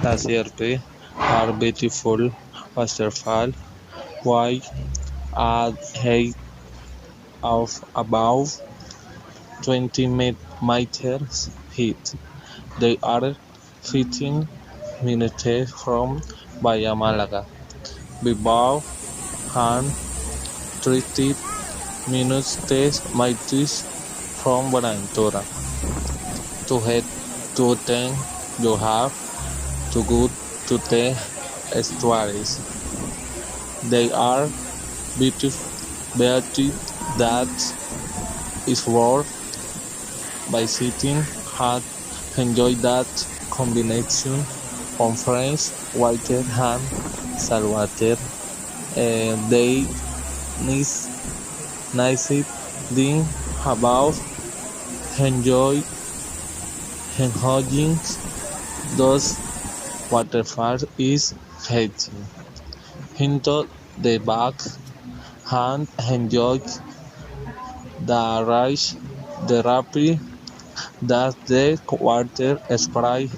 The Sierpe are beautiful waterfalls with a height of above 20 meters height. They are 15 minutes from Bahia Malaga, Bilbao, and 30 minutes from Buenaventura. To head to them, you have to go to the estuaries. They are beauty that is worth visiting and enjoy that combination of French, water and saltwater. They nice thing about enjoy enjoying those waterfalls is heading into the back and enjoy the rush, the rapid that the water spray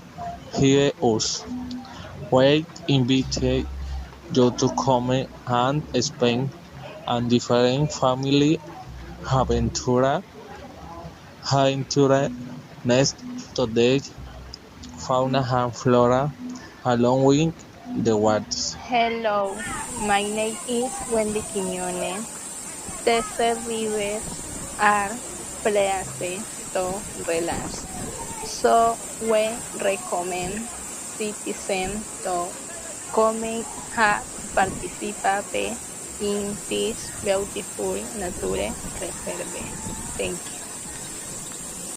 here us. We invite you to come and spend a different family aventura next to the fauna and flora along with the waters. Hello, my name is Wensy Quiñones. Desert rivers are places to relax, so we recommend citizens to come and participate in this beautiful nature reserve. Thank you.